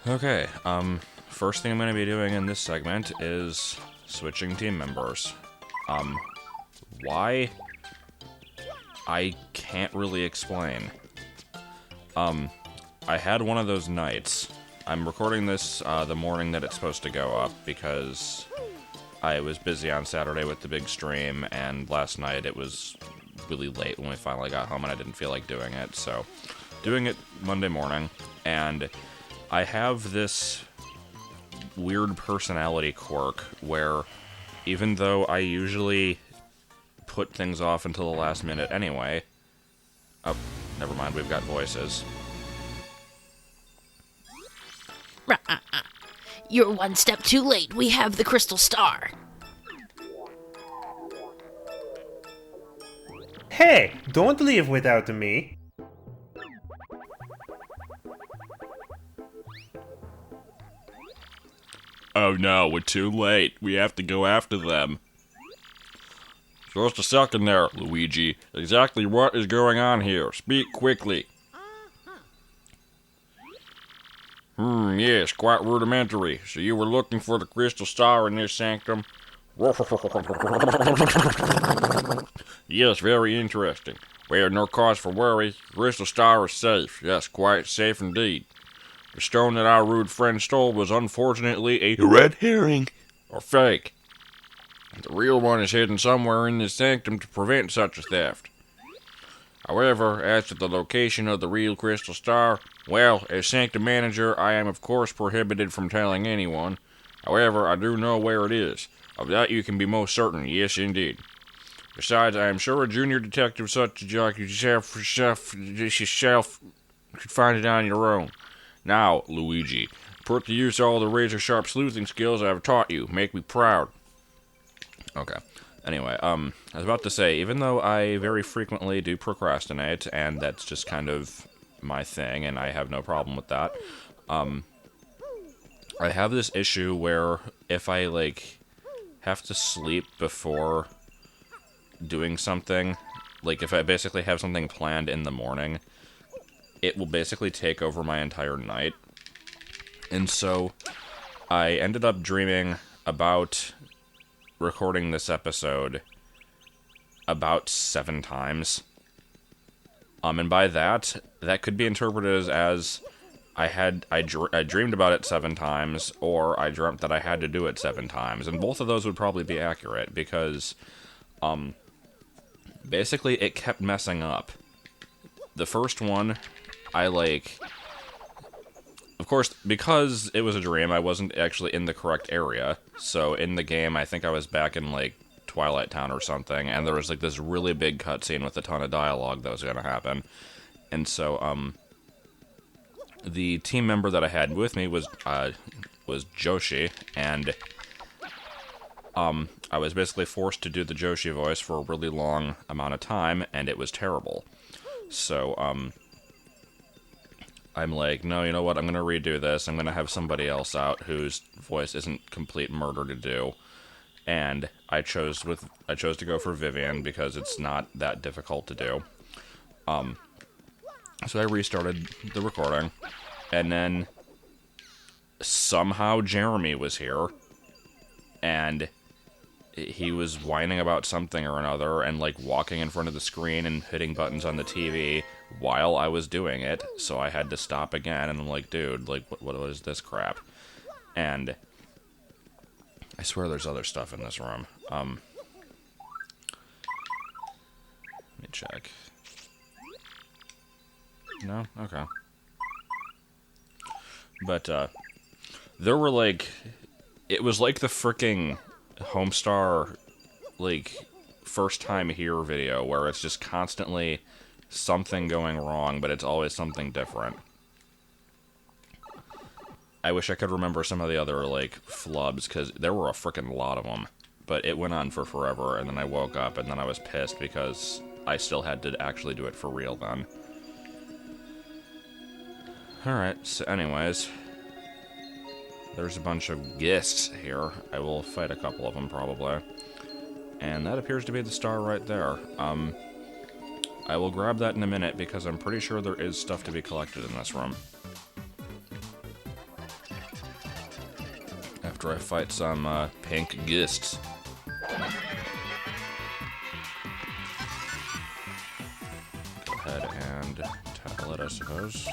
Okay, first thing I'm gonna be doing in this segment is switching team members. Why? I can't really explain. I had one of those nights. I'm recording this, the morning that it's supposed to go up, because I was busy on Saturday with the big stream, and last night it was really late when we finally got home, and I didn't feel like doing it, so doing it Monday morning, and I have this weird personality quirk where even though I usually put things off until the last minute anyway... Oh, never mind, we've got voices. You're one step too late. We have the crystal star. Hey, don't leave without me. Oh no, we're too late. We have to go after them. Just a second there, Luigi. Exactly what is going on here? Speak quickly. Yes, quite rudimentary. So you were looking for the crystal star in this sanctum? Yes, very interesting. Well, no cause for worry. Crystal star is safe. Yes, quite safe indeed. The stone that our rude friend stole was unfortunately a red herring, or fake. The real one is hidden somewhere in this sanctum to prevent such a theft. However, as to the location of the real crystal star, well, as Sanctum manager, I am of course prohibited from telling anyone. However, I do know where it is. Of that you can be most certain, yes indeed. Besides, I am sure a junior detective such as yourself could find it on your own. Now, Luigi, put to use all the razor-sharp sleuthing skills I have taught you. Make me proud. Okay. Anyway, I was about to say, even though I very frequently do procrastinate, and that's just kind of my thing, and I have no problem with that, I have this issue where if I, have to sleep before doing something, if I basically have something planned in the morning, it will basically take over my entire night. And so, I ended up dreaming about recording this episode about 7 times. And by that could be interpreted as I dreamed about it 7 times, or I dreamt that I had to do it 7 times. And both of those would probably be accurate, because, basically it kept messing up. The first one, of course, because it was a dream, I wasn't actually in the correct area. So in the game, I think I was back in, Twilight Town or something, and there was, this really big cutscene with a ton of dialogue that was going to happen. And so, the team member that I had with me was Joshi, and, I was basically forced to do the Joshi voice for a really long amount of time, and it was terrible. So, I'm like, no, you know what, I'm going to redo this. I'm going to have somebody else out whose voice isn't complete murder to do. And I chose to go for Vivian because it's not that difficult to do. So I restarted the recording, and then somehow Jeremy was here, and he was whining about something or another, and walking in front of the screen and hitting buttons on the TV while I was doing it, so I had to stop again, and I'm like, dude, what is this crap? And I swear there's other stuff in this room. Let me check. No? Okay. But, there were, it was like the fricking Homestar, first time here video, where it's just constantly something going wrong, but it's always something different. I wish I could remember some of the other, flubs, because there were a frickin' lot of them. But it went on for forever, and then I woke up, and then I was pissed, because I still had to actually do it for real then. Alright, so anyways, there's a bunch of guests here. I will fight a couple of them, probably. And that appears to be the star right there. I will grab that in a minute, because I'm pretty sure there is stuff to be collected in this room. after I fight some pink ghists. Go ahead and tackle it, I suppose.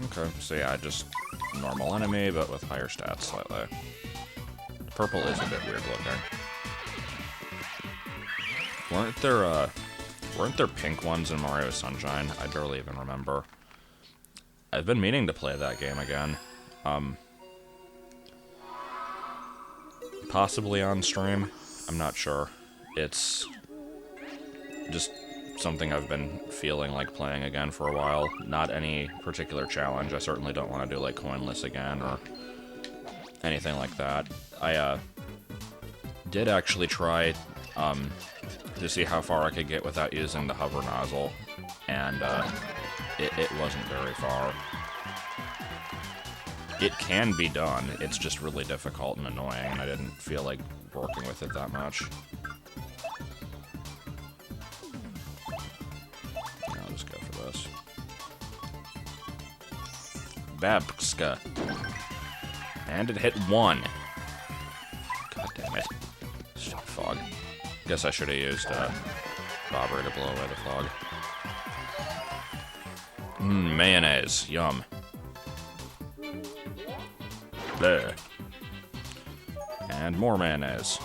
Okay, so yeah, just normal enemy, but with higher stats slightly. Purple is a bit weird looking. Weren't there pink ones in Mario Sunshine? I barely even remember. I've been meaning to play that game again. Possibly on stream. I'm not sure. It's just something I've been feeling like playing again for a while. Not any particular challenge. I certainly don't want to do like coinless again or anything like that. I did actually try to see how far I could get without using the hover nozzle, and it wasn't very far. It can be done, it's just really difficult and annoying, and I didn't feel like working with it that much. I'll just go for this. Babska. And it hit 1. God damn it. Stop fog. Guess I should have used Bobber to blow away the fog. Mayonnaise. Yum. There. And more mayonnaise.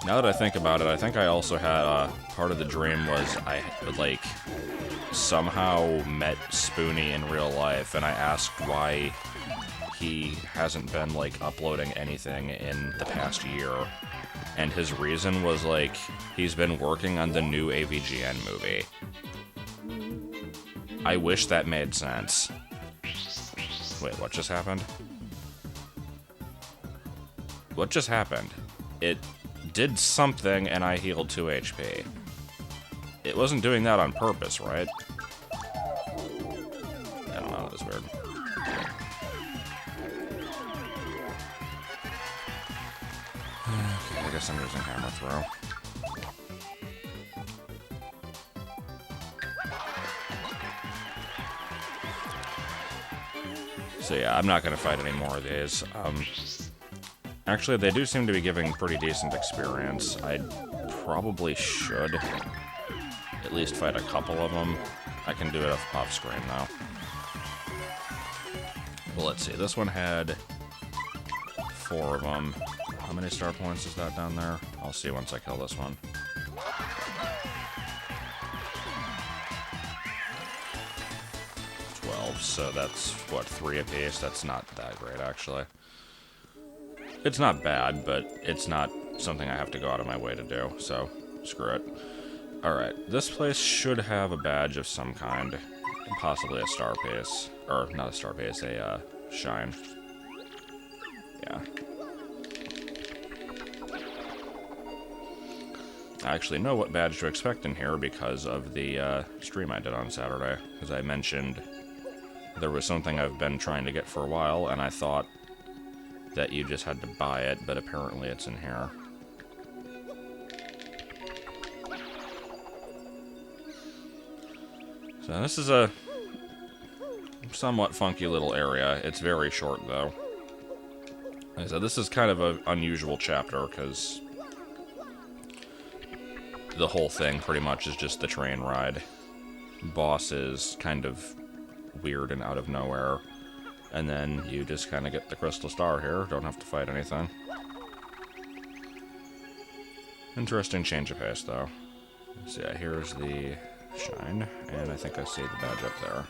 Now that I think about it, I think I also had, part of the dream was I, like, somehow met Spoonie in real life, and I asked why he hasn't been, like, uploading anything in the past year. And his reason was, like, he's been working on the new AVGN movie. I wish that made sense. Wait, what just happened? What just happened? It did something, and I healed 2 HP. It wasn't doing that on purpose, right? I don't know, that was weird. Okay, I guess I'm using Hammer Throw. So yeah, I'm not gonna fight any more of these. Actually, they do seem to be giving pretty decent experience. I probably should at least fight a couple of them. I can do it off screen, though. Well, let's see. This one had 4 of them. How many star points is that down there? I'll see once I kill this one. So that's, what, 3 apiece? That's not that great, actually. It's not bad, but it's not something I have to go out of my way to do, so screw it. Alright, this place should have a badge of some kind. Possibly a star piece. Or, not a star piece, a, shine. Yeah. I actually know what badge to expect in here because of the, stream I did on Saturday. Because I mentioned there was something I've been trying to get for a while, and I thought that you just had to buy it, but apparently it's in here. So this is a somewhat funky little area. It's very short, though. Like I said, this is kind of an unusual chapter, because the whole thing pretty much is just the train ride. Boss is kind of weird and out of nowhere. And then you just kind of get the crystal star here. Don't have to fight anything. Interesting change of pace, though. So yeah, here's the shine. And I think I see the badge up there.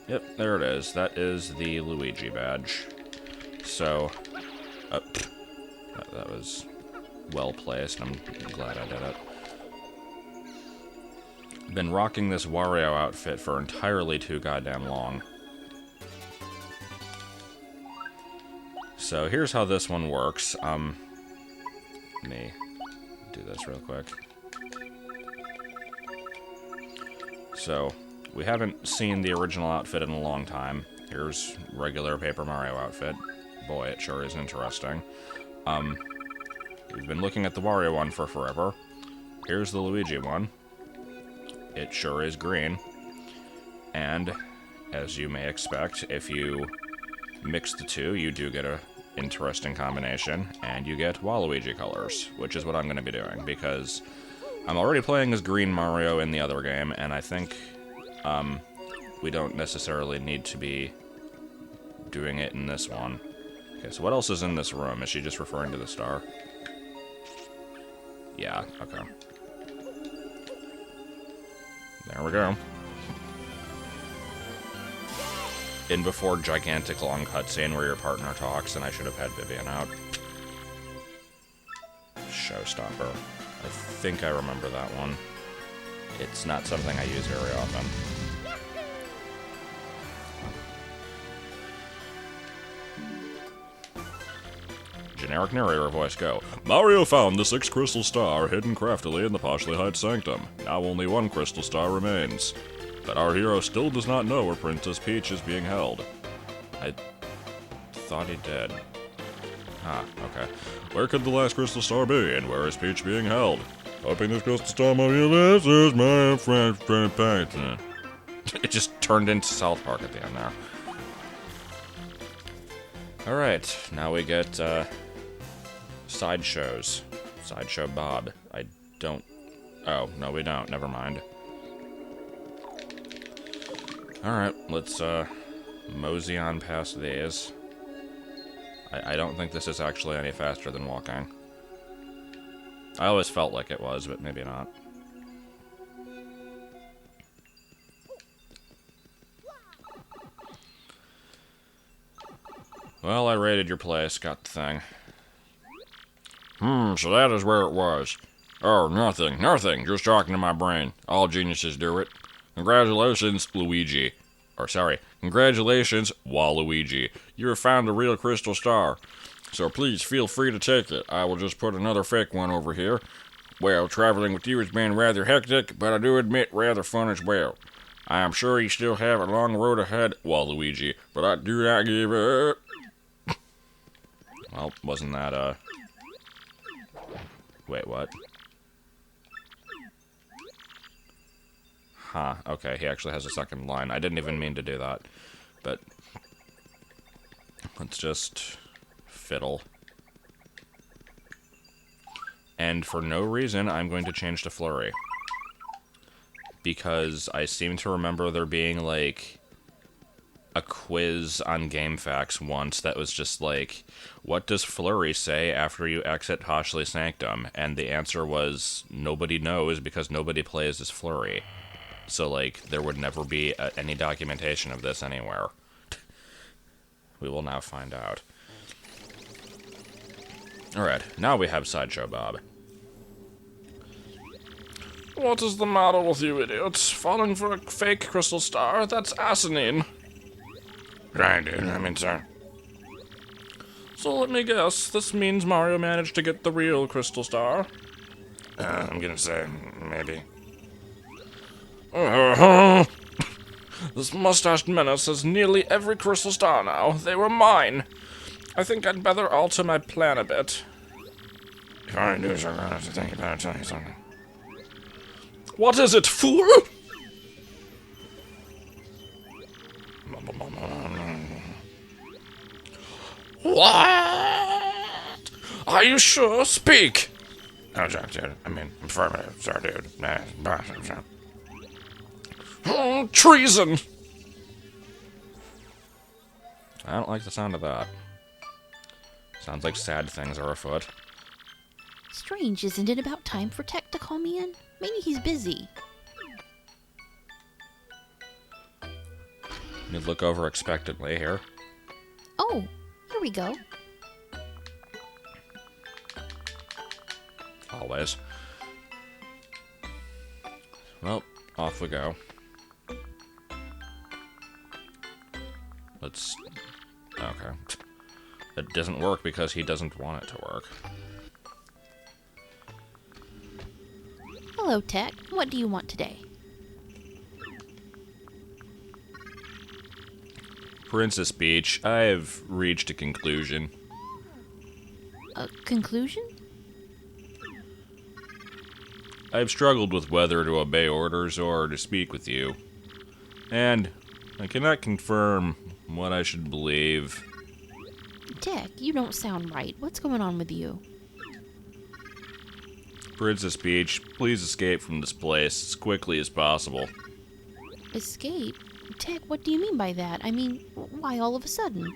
Yep, there it is. That is the Luigi badge. So, that was well placed. I'm glad I did it. Been rocking this Wario outfit for entirely too goddamn long. So here's how this one works. Let me do this real quick. So, we haven't seen the original outfit in a long time. Here's regular Paper Mario outfit. Boy, it sure is interesting. We've been looking at the Wario one for forever. Here's the Luigi one. It sure is green. And, as you may expect, if you mix the two, you do get a interesting combination, and you get Waluigi colors, which is what I'm going to be doing, because I'm already playing as Green Mario in the other game, and I think we don't necessarily need to be doing it in this one. Okay, so what else is in this room? Is she just referring to the star? Yeah, okay. There we go. In before gigantic long cutscene where your partner talks, and I should have had Vivian out. Showstopper. I think I remember that one. It's not something I use very often. Generic narrator voice go. Mario found the 6th crystal star hidden craftily in the partially hid Sanctum. Now only 1 crystal star remains. But our hero still does not know where Princess Peach is being held. I thought he did. Ah, okay. Where could the last crystal star be, and where is Peach being held? Hoping this crystal star might be this is my friend Paint. It just turned into South Park at the end there. Alright, now we get, sideshows. Sideshow Bob. I don't... Oh, no we don't. Never mind. Alright, let's, mosey on past these. I don't think this is actually any faster than walking. I always felt like it was, but maybe not. Well, I raided your place, got the thing. So that is where it was. Oh, nothing, just talking to my brain. All geniuses do it. Congratulations, Luigi. Or, sorry, congratulations, Waluigi. You have found a real crystal star. So please feel free to take it. I will just put another fake one over here. Well, traveling with you has been rather hectic, but I do admit rather fun as well. I am sure you still have a long road ahead, Waluigi, but I do not give up. Well, wasn't that, Wait, what? Huh, okay, he actually has a second line. I didn't even mean to do that, but let's just fiddle. And for no reason, I'm going to change to Flurry. Because I seem to remember there being, like, a quiz on GameFAQs once that was just like, what does Flurry say after you exit Poshly Sanctum? And the answer was, nobody knows because nobody plays as Flurry. So, like, there would never be any documentation of this anywhere. We will now find out. Alright, now we have Sideshow Bob. What is the matter with you idiots? Falling for a fake crystal star? That's asinine. Right, dude, I mean, sir. So let me guess, this means Mario managed to get the real crystal star? I'm gonna say, maybe. This mustached menace has nearly every crystal star now. They were mine. I think I'd better alter my plan a bit. If I do so, I think I better tell you something. What is it, fool? What? Are you sure? Speak! No, sorry, dude. I mean, I'm affirmative. Sorry, dude. Oh, treason! I don't like the sound of that. Sounds like sad things are afoot. Strange, isn't it about time for Tech to call me in? Maybe he's busy. You look over expectantly here. Oh, here we go. Always. Well, off we go. Let's... Okay. It doesn't work because he doesn't want it to work. Hello, Tech. What do you want today? Princess Peach, I have reached a conclusion. A conclusion? I've struggled with whether to obey orders or to speak with you. And I cannot confirm what I should believe. Tech, you don't sound right. What's going on with you? Princess Peach, please escape from this place as quickly as possible. Escape? Tech, what do you mean by that? I mean, why all of a sudden?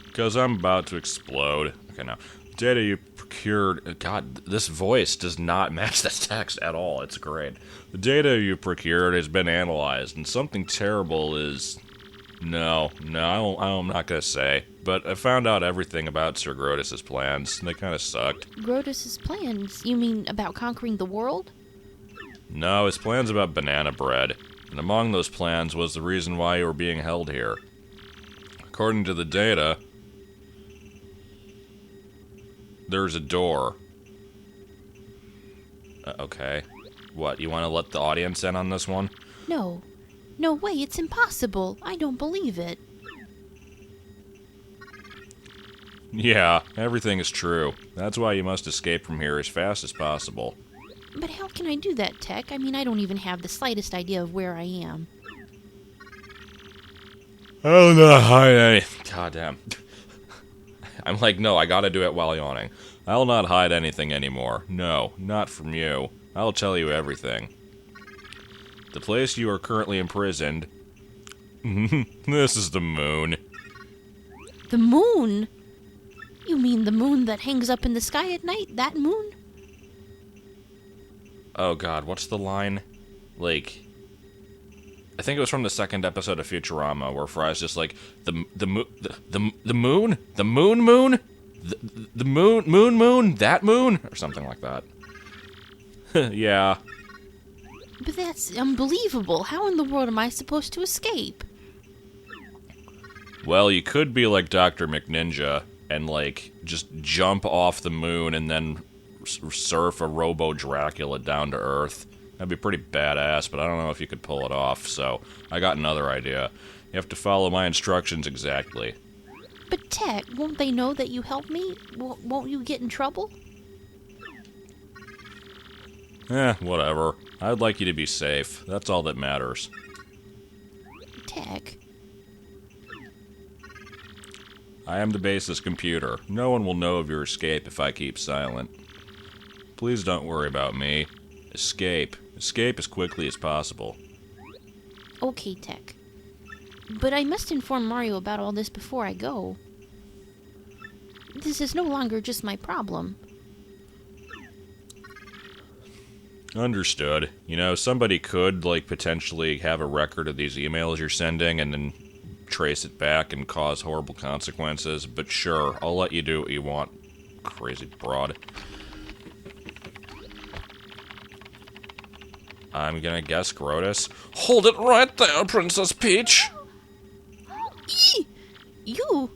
Because I'm about to explode. Okay, now. Data you procured... God, this voice does not match this text at all. It's great. The data you procured has been analyzed, and something terrible is... No, I'm not going to say. But I found out everything about Sir Grodus' plans, and they kind of sucked. Grodus' plans? You mean about conquering the world? No, his plans about banana bread. And among those plans was the reason why you were being held here. According to the data, there's a door. Okay. What, you want to let the audience in on this one? No. No way, it's impossible. I don't believe it. Yeah, everything is true. That's why you must escape from here as fast as possible. But how can I do that, Tech? I mean, I don't even have the slightest idea of where I am. I'll not hide any... Goddamn. I'm like, no, I gotta do it while yawning. I'll not hide anything anymore. No, not from you. I'll tell you everything. The place you are currently imprisoned... This is the moon. The moon? You mean the moon that hangs up in the sky at night? That moon? Oh god, what's the line? Like... I think it was from the second episode of Futurama, where Fry's just like, the moon? The moon? The moon? The moon? That moon? Or something like that. Yeah. But that's unbelievable. How in the world am I supposed to escape? Well, you could be like Dr. McNinja and, like, just jump off the moon and then surf a Robo-Dracula down to Earth. That'd be pretty badass, but I don't know if you could pull it off, so I got another idea. You have to follow my instructions exactly. But Tech, won't they know that you helped me? Won't you get in trouble? Whatever. I'd like you to be safe. That's all that matters. Tech. I am the base's computer. No one will know of your escape if I keep silent. Please don't worry about me. Escape. Escape as quickly as possible. Okay, Tech. But I must inform Mario about all this before I go. This is no longer just my problem. Understood. You know, somebody could, like, potentially have a record of these emails you're sending and then trace it back and cause horrible consequences, but sure, I'll let you do what you want, crazy broad. I'm gonna guess Grodus. Hold it right there, Princess Peach! Eee! You!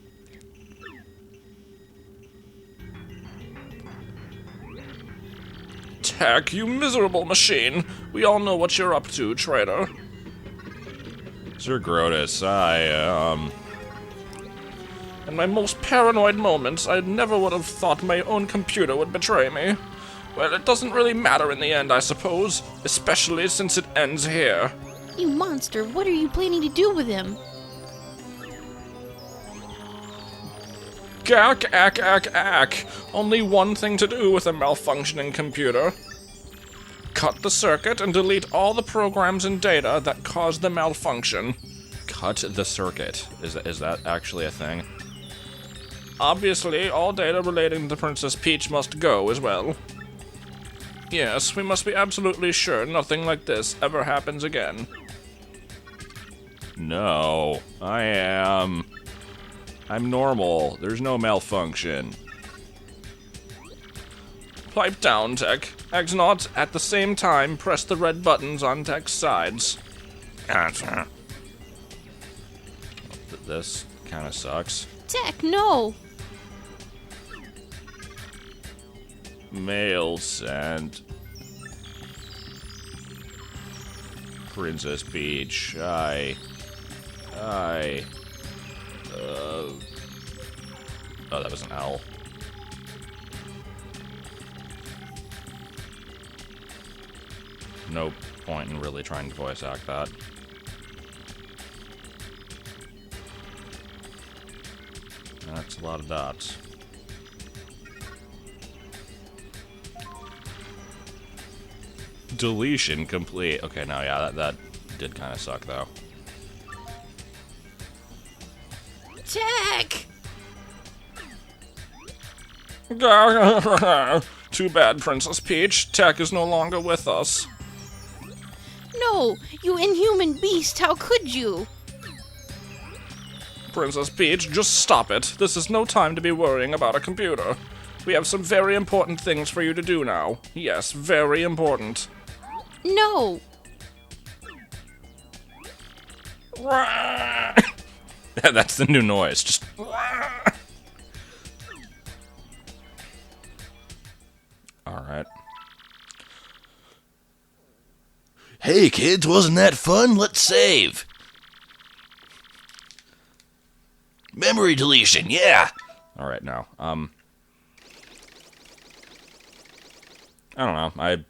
Tech, you miserable machine! We all know what you're up to, traitor. Sir Grodus, in my most paranoid moments, I never would have thought my own computer would betray me. Well, it doesn't really matter in the end, I suppose, especially since it ends here. You monster, what are you planning to do with him? Gack, ack, ack, ack. Only one thing to do with a malfunctioning computer. Cut the circuit and delete all the programs and data that caused the malfunction. Cut the circuit. Is that actually a thing? Obviously, all data relating to Princess Peach must go as well. Yes, we must be absolutely sure nothing like this ever happens again. No, I'm normal. There's no malfunction. Pipe down, Tech. X-Naught, at the same time, press the red buttons on Tech's sides. This kind of sucks. Tech, no! Mail sent. Princess Peach. Oh, that was an L. No point in really trying to voice act that. That's a lot of dots. Deletion complete. Okay, no, yeah, that did kind of suck, though. Tech! Too bad, Princess Peach. Tech is no longer with us. No, you inhuman beast, how could you? Princess Peach, just stop it. This is no time to be worrying about a computer. We have some very important things for you to do now. Yes, very important. No! That's the new noise. Just. Alright. Hey kids, wasn't that fun? Let's save. Memory deletion, yeah. Alright, now. I don't know. I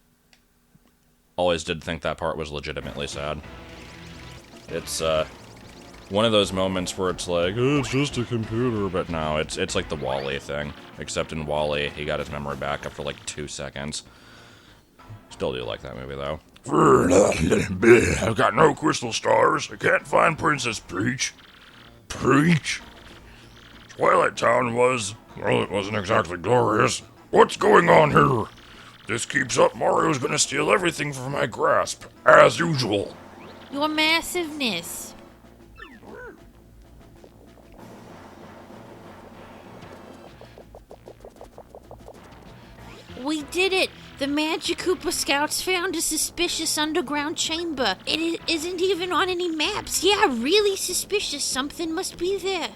always did think that part was legitimately sad. It's, one of those moments where it's like, oh, it's just a computer, but no, it's like the Wall-E thing. Except in Wall-E, he got his memory back after like 2 seconds. Still do like that movie, though. I've got no crystal stars. I can't find Princess Peach. Peach? Twilight Town was, well, it wasn't exactly glorious. What's going on here? This keeps up, Mario's gonna steal everything from my grasp, as usual. Your massiveness. We did it! The Magikoopa Scouts found a suspicious underground chamber. It isn't even on any maps. Yeah, really suspicious. Something must be there.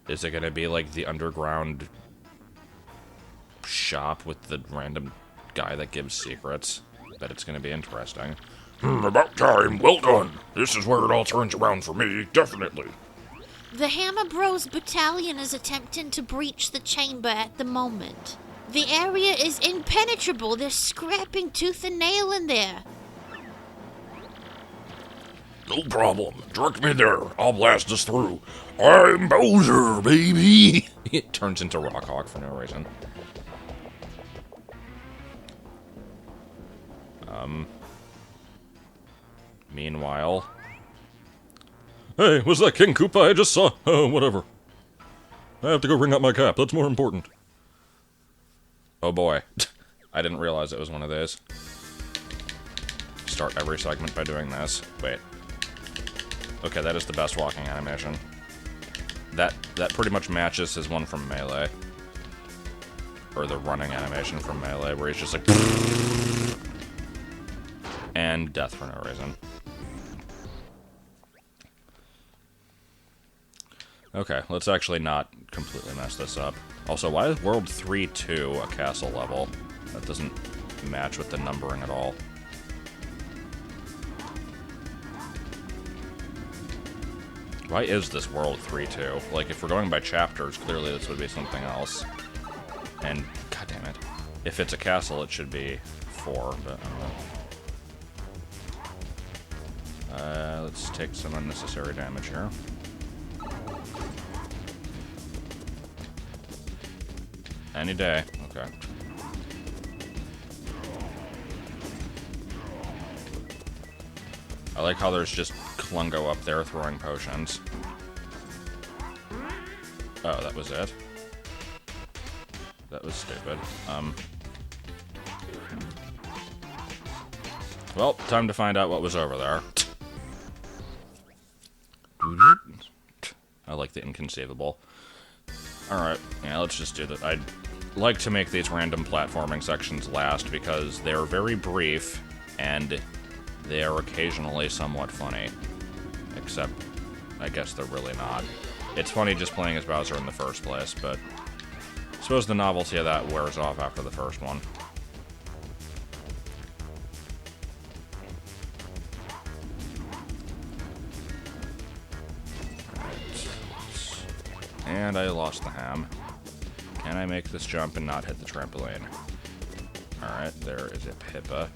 Is it gonna be like the underground shop with the random guy that gives secrets? Bet it's gonna be interesting. About time. Well done. This is where it all turns around for me, definitely. The Hammer Bros battalion is attempting to breach the chamber at the moment. The area is impenetrable. They're scrapping tooth and nail in there. No problem. Direct me there. I'll blast us through. I'm Bowser, baby. It turns into Rockhawk for no reason. Meanwhile... Hey, was that King Koopa I just saw? Oh, whatever. I have to go ring up my cap. That's more important. Oh boy. I didn't realize it was one of those. Start every segment by doing this. Wait. Okay, that is the best walking animation. That pretty much matches his one from Melee. Or the running animation from Melee, where he's just like... And death for no reason. Okay, let's actually not completely mess this up. Also, why is World 3-2 a castle level? That doesn't match with the numbering at all. Why is this World 3-2? Like, if we're going by chapters, clearly this would be something else. And, god damn it. If it's a castle, it should be 4, but I don't know. Let's take some unnecessary damage here. Any day. Okay. I like how there's just Klungo up there throwing potions. Oh, that was it? That was stupid. Well, time to find out what was over there. I like the inconceivable. Alright, yeah, let's just do that. I'd like to make these random platforming sections last because they're very brief and they are occasionally somewhat funny. Except, I guess they're really not. It's funny just playing as Bowser in the first place, but I suppose the novelty of that wears off after the first one. And I lost the ham. Can I make this jump and not hit the trampoline? Alright, there is a Pippa.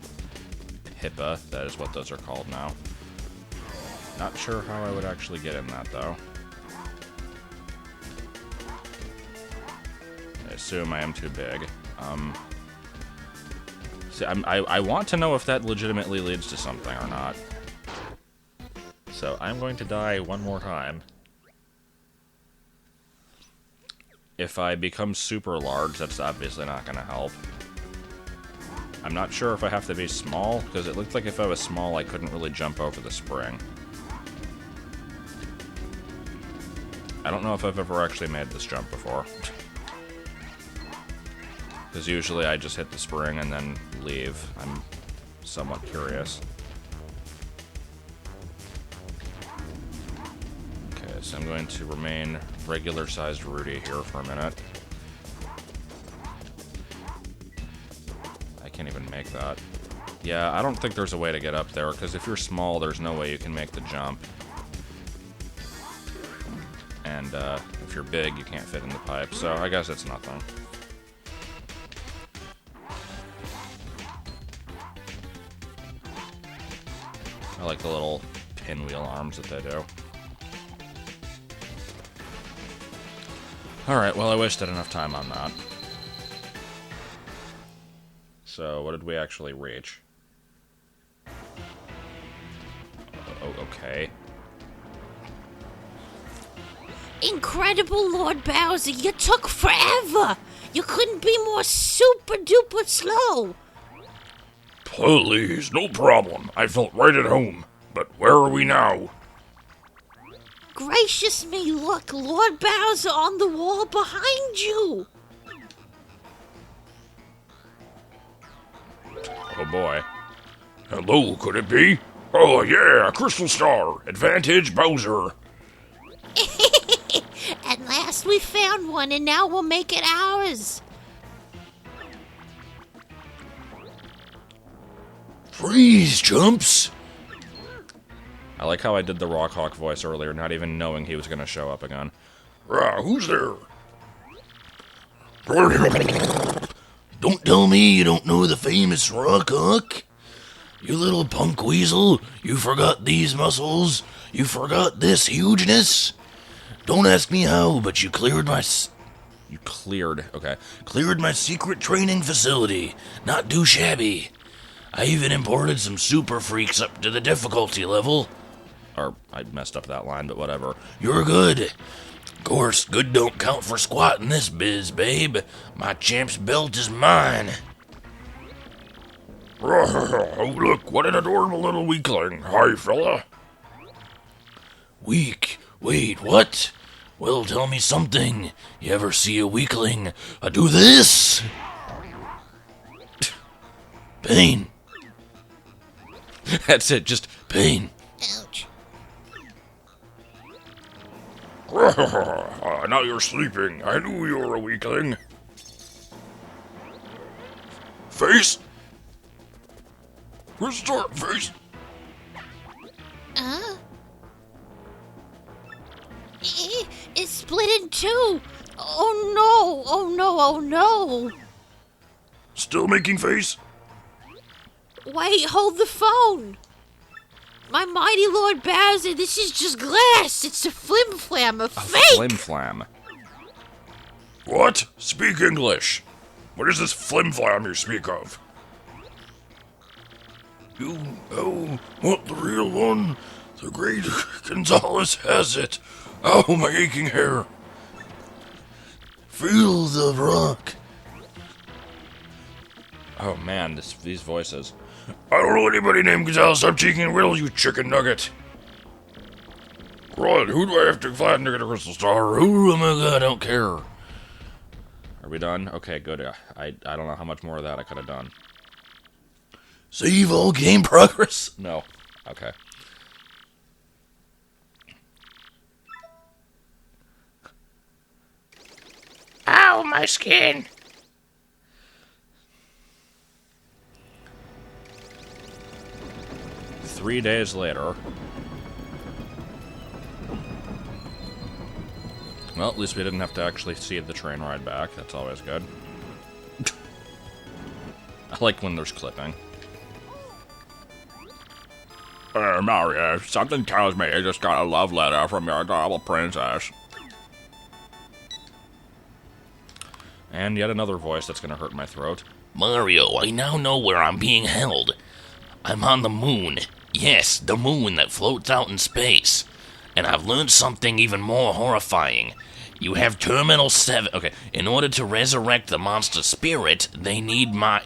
Hippa, that is what those are called now. Not sure how I would actually get in that, though. I assume I am too big. See, I want to know if that legitimately leads to something or not. So I'm going to die one more time. If I become super large, that's obviously not going to help. I'm not sure if I have to be small, because it looked like if I was small, I couldn't really jump over the spring. I don't know if I've ever actually made this jump before. Because usually I just hit the spring and then leave. I'm somewhat curious. Okay, so I'm going to remain regular-sized Rudy here for a minute. I can't even make that. Yeah, I don't think there's a way to get up there, because if you're small, there's no way you can make the jump. And if you're big, you can't fit in the pipe, so I guess it's nothing. I like the little pinwheel arms that they do. Alright, well, I wasted enough time on that. So, what did we actually reach? Oh, okay. Incredible, Lord Bowser, you took forever! You couldn't be more super-duper slow! Please, no problem. I felt right at home. But where are we now? Gracious me, look, Lord Bowser on the wall behind you! Oh boy. Hello, could it be? Oh yeah, Crystal Star. Advantage Bowser. At last we found one, and now we'll make it ours! Freeze, chumps. I like how I did the Rockhawk voice earlier, not even knowing he was going to show up again. Who's there? Don't tell me you don't know the famous Rockhawk. You little punk weasel, you forgot these muscles. You forgot this hugeness. Don't ask me how, but you cleared my... You cleared, okay. Cleared my secret training facility. Not too shabby. I even imported some super freaks up to the difficulty level. Or, I messed up that line, but whatever. You're good. Of course, good don't count for squat in this biz, babe. My champ's belt is mine. Oh, look, what an adorable little weakling. Hi, fella. Weak? Wait, what? Well, tell me something. You ever see a weakling do this? Pain. That's it, just Pain. Ouch. Now you're sleeping. I knew you were a weakling. Face? Where's the door? Face? It's split in two! Oh no! Oh no! Oh no! Still making face? Wait, hold the phone! My mighty Lord Bowser, this is just glass! It's a flim-flam, a fake! flim-flam. What? Speak English. What is this flim-flam you speak of? You want the real one? The great Gonzalez has it. Oh, my aching hair. Feel the rock. Oh man, these voices. I don't know anybody named Gonzalez. Stop cheeking and whittle, you chicken nugget. Run, who do I have to flatten to get a crystal star? Who am I? I don't care. Are we done? Okay, good. I don't know how much more of that I could have done. Save all game progress? No. Okay. Ow, my skin. 3 days later. Well, at least we didn't have to actually see the train ride back. That's always good. I like when there's clipping. Mario, something tells me you just got a love letter from your adorable princess. And yet another voice that's gonna hurt my throat. Mario, I now know where I'm being held. I'm on the moon. Yes, the moon that floats out in space. And I've learned something even more horrifying. You have Terminal 7... Okay, in order to resurrect the monster spirit, they need my...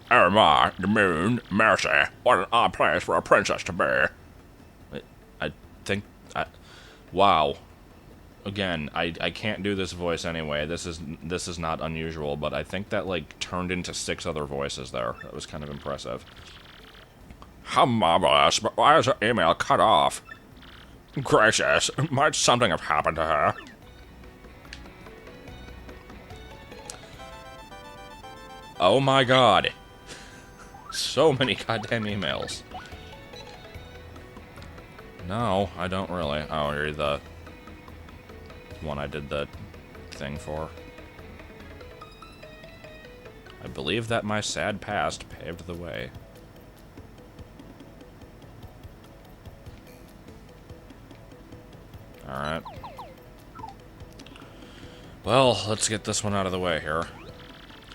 Oh my, the moon, mercy, what an odd place for a princess to be. I think... wow. Again, I can't do this voice anyway. This is not unusual, but I think that, like, turned into 6 other voices there. That was kind of impressive. How marvelous, but why is her email cut off? Gracious, might something have happened to her? Oh my god. So many goddamn emails. No, I don't really. Oh, you're the one I did the thing for. I believe that my sad past paved the way. Alright. Well, let's get this one out of the way here.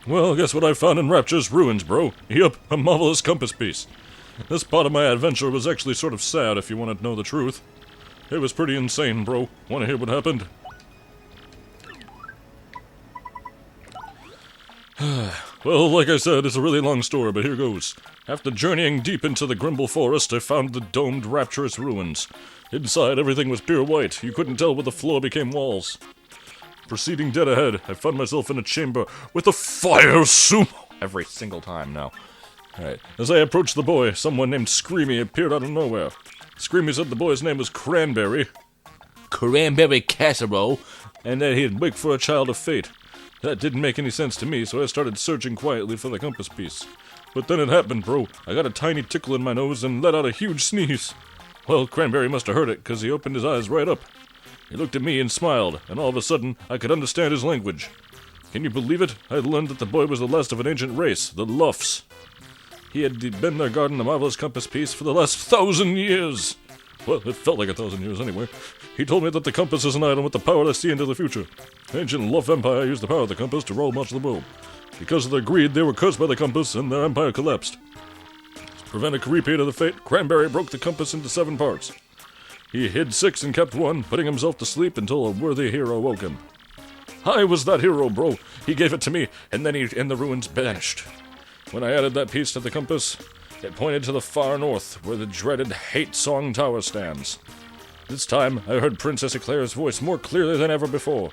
Well, guess what I found in Rapture's ruins, bro? Yup, a marvelous compass piece. This part of my adventure was actually sort of sad, if you want to know the truth. It was pretty insane, bro. Want to hear what happened? Well, like I said, it's a really long story, but here goes. After journeying deep into the Grimble Forest, I found the domed, rapturous ruins. Inside, everything was pure white. You couldn't tell where the floor became walls. Proceeding dead ahead, I found myself in a chamber with a fire sumo. Every single time, no. Alright. As I approached the boy, someone named Screamy appeared out of nowhere. Screamy said the boy's name was Cranberry. Cranberry Casserole. And that he'd wait for a child of fate. That didn't make any sense to me, so I started searching quietly for the compass piece. But then it happened, bro. I got a tiny tickle in my nose and let out a huge sneeze. Well, Cranberry must have heard it, 'cause he opened his eyes right up. He looked at me and smiled, and all of a sudden, I could understand his language. Can you believe it? I had learned that the boy was the last of an ancient race, the Luffs. He had been there guarding the marvelous compass piece for the last 1,000 years. Well, it felt like 1,000 years anyway. He told me that the compass is an item with the power to see into the future. Ancient Luff Empire used the power of the compass to rule much of the world. Because of their greed, they were cursed by the compass, and their empire collapsed. To prevent a repeat of the fate, Cranberry broke the compass into 7 parts. He hid 6 and kept 1, putting himself to sleep until a worthy hero woke him. I was that hero, bro. He gave it to me, and then he in the ruins vanished. When I added that piece to the compass, it pointed to the far north, where the dreaded Hate Song Tower stands. This time, I heard Princess Eclair's voice more clearly than ever before.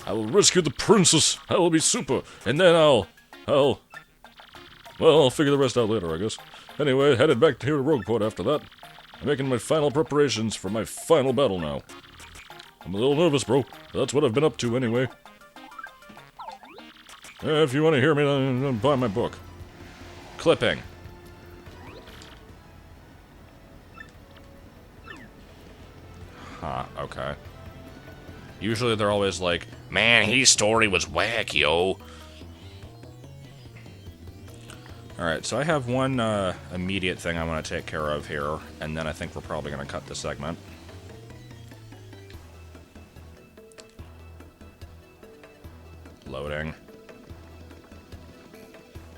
I will rescue the princess, I will be super, and then Well, I'll figure the rest out later, I guess. Anyway, headed back to here to Rogueport after that. I'm making my final preparations for my final battle now. I'm a little nervous, bro. That's what I've been up to anyway. If you want to hear me, then buy my book. Clipping. Huh, okay. Usually they're always like, Man, his story was whack, yo. alright, so I have one immediate thing I want to take care of here, and then I think we're probably going to cut this segment. Loading.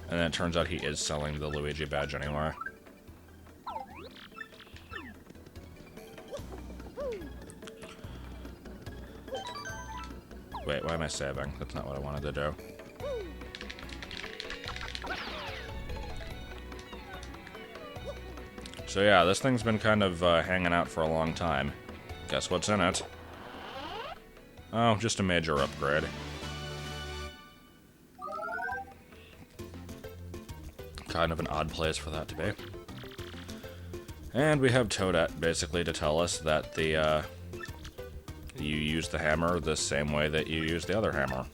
And then it turns out he is selling the Luigi badge anyway. Wait, why am I saving? That's not what I wanted to do. So yeah, this thing's been kind of hanging out for a long time. Guess what's in it? Oh, just a major upgrade. Kind of an odd place for that to be. And we have Toadette, basically, to tell us that the, you use the hammer the same way that you use the other hammer.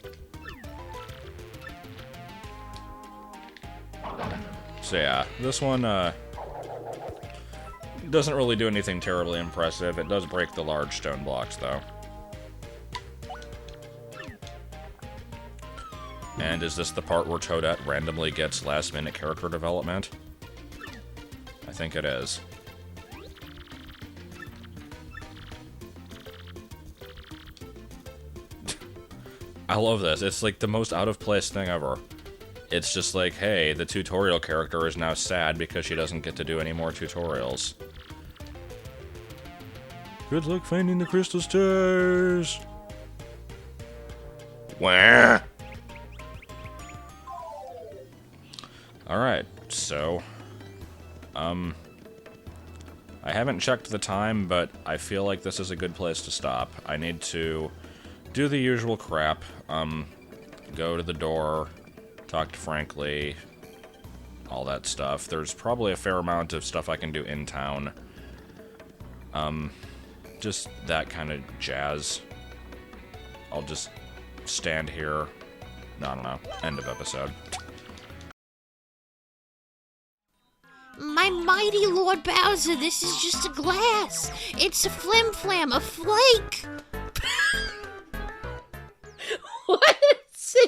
So yeah, this one, doesn't really do anything terribly impressive. It does break the large stone blocks, though. And is this the part where Toadette randomly gets last-minute character development? I think it is. I love this. It's like the most out-of-place thing ever. It's just like, hey, the tutorial character is now sad because she doesn't get to do any more tutorials. Good luck finding the crystal stars. Where? Alright, so... I haven't checked the time, but I feel like this is a good place to stop. I need to do the usual crap. Go to the door, talk to Frankly, all that stuff. There's probably a fair amount of stuff I can do in town. Just that kind of jazz. I'll just stand here. I don't know. End of episode. My mighty Lord Bowser, this is just a glass. It's a flim-flam, a flake. What? Say